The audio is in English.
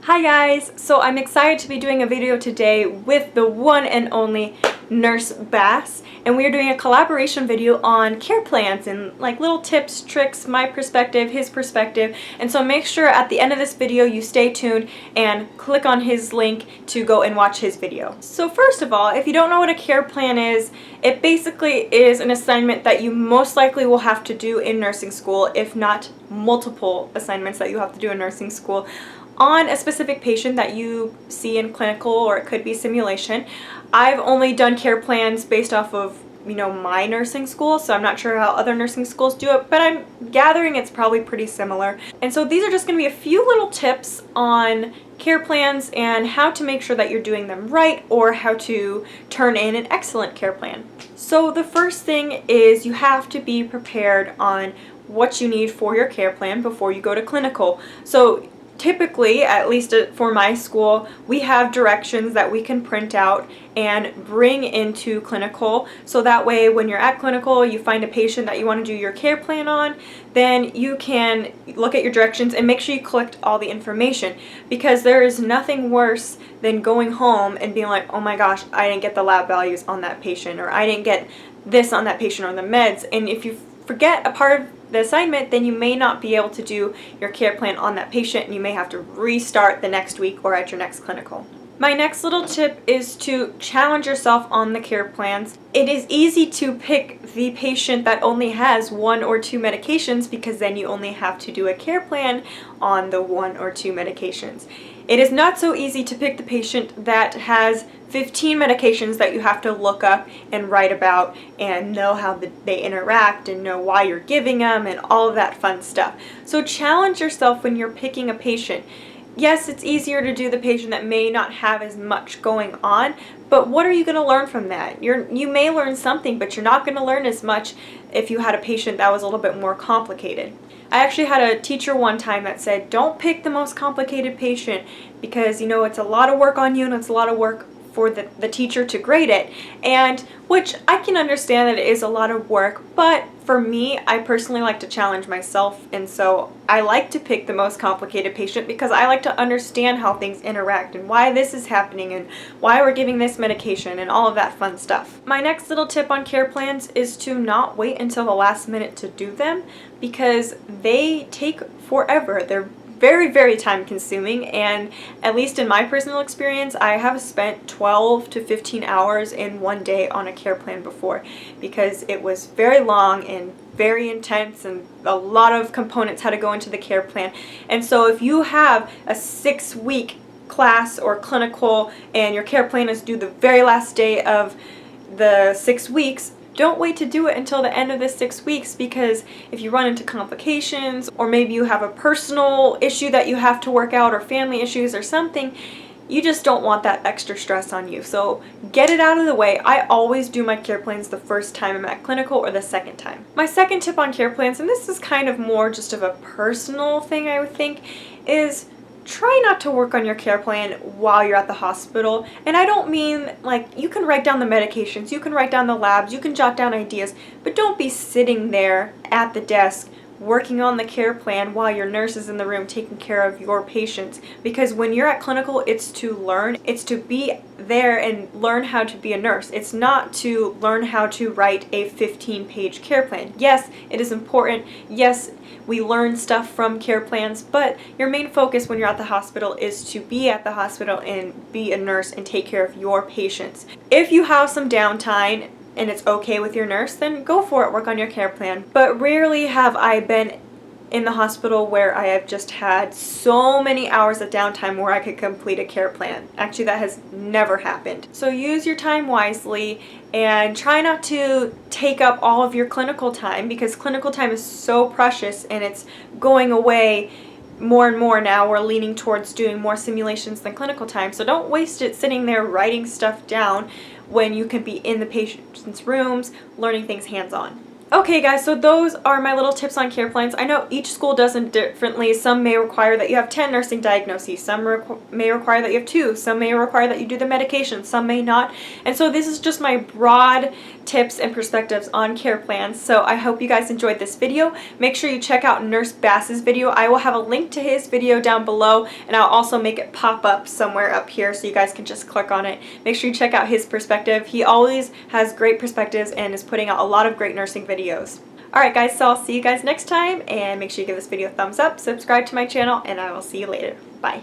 Hi guys! So I'm excited to be doing a video today with the one and only Nurse Bass, and we are doing a collaboration video on care plans and like little tips, tricks, my perspective, his perspective, and so make sure at the end of this video you stay tuned and click on his link to go and watch his video. So first of all, if you don't know what a care plan is, it basically is an assignment that you most likely will have to do in nursing school, if not multiple assignments that you have to do in nursing school, on a specific patient that you see in clinical, or it could be simulation. I've only done care plans based off of, my nursing school, so I'm not sure how other nursing schools do it, but I'm gathering it's probably pretty similar. And so these are just going to be a few little tips on care plans and how to make sure that you're doing them right, or how to turn in an excellent care plan. So the first thing is you have to be prepared on what you need for your care plan before you go to clinical. So typically, at least for my school, we have directions that we can print out and bring into clinical, so that way when you're at clinical, you find a patient that you want to do your care plan on, then you can look at your directions and make sure you collect all the information, because there is nothing worse than going home and being like, oh my gosh, I didn't get the lab values on that patient, or I didn't get this on that patient, or the meds, and if you forget a part of the assignment, then you may not be able to do your care plan on that patient, and you may have to restart the next week or at your next clinical. My next little tip is to challenge yourself on the care plans. It is easy to pick the patient that only has 1 or 2 medications, because then you only have to do a care plan on the 1 or 2 medications. It is not so easy to pick the patient that has 15 medications that you have to look up and write about and know how they interact and know why you're giving them and all of that fun stuff. So challenge yourself when you're picking a patient. Yes, it's easier to do the patient that may not have as much going on, but what are you going to learn from that? You may learn something, but you're not going to learn as much if you had a patient that was a little bit more complicated. I actually had a teacher one time that said, don't pick the most complicated patient, because it's a lot of work on you and it's a lot of work for the teacher to grade it, and which I can understand that it is a lot of work, but for me, I personally like to challenge myself, and so I like to pick the most complicated patient because I like to understand how things interact and why this is happening and why we're giving this medication and all of that fun stuff. My next little tip on care plans is to not wait until the last minute to do them, because they take forever. They're very, very time consuming, and at least in my personal experience, I have spent 12 to 15 hours in one day on a care plan before, because it was very long and very intense and a lot of components had to go into the care plan. And so if you have a 6-week class or clinical and your care plan is due the very last day of the 6 weeks, don't wait to do it until the end of the 6 weeks, because if you run into complications, or maybe you have a personal issue that you have to work out, or family issues or something, you just don't want that extra stress on you. So get it out of the way. I always do my care plans the first time I'm at clinical or the second time. My second tip on care plans, and this is kind of more just of a personal thing I would think, is try not to work on your care plan while you're at the hospital. And I don't mean like, you can write down the medications, you can write down the labs, you can jot down ideas, but don't be sitting there at the desk working on the care plan while your nurse is in the room taking care of your patients. Because when you're at clinical, it's to learn, it's to be there and learn how to be a nurse. It's not to learn how to write a 15-page care plan. Yes, it is important. Yes, we learn stuff from care plans, but your main focus when you're at the hospital is to be at the hospital and be a nurse and take care of your patients. If you have some downtime and it's okay with your nurse, then go for it, work on your care plan. But rarely have I been in the hospital where I have just had so many hours of downtime where I could complete a care plan. Actually, that has never happened. So use your time wisely and try not to take up all of your clinical time, because clinical time is so precious and it's going away more and more now. We're leaning towards doing more simulations than clinical time, so don't waste it sitting there writing stuff down when you can be in the patient's rooms learning things hands-on. Okay guys, so those are my little tips on care plans. I know each school does them differently. Some may require that you have 10 nursing diagnoses, some may require that you have 2, some may require that you do the medication, some may not. And so this is just my broad tips and perspectives on care plans. So I hope you guys enjoyed this video. Make sure you check out Nurse Bass's video. I will have a link to his video down below, and I'll also make it pop up somewhere up here so you guys can just click on it. Make sure you check out his perspective. He always has great perspectives and is putting out a lot of great nursing videos. Alright guys, so I'll see you guys next time, and make sure you give this video a thumbs up, subscribe to my channel, and I will see you later. Bye.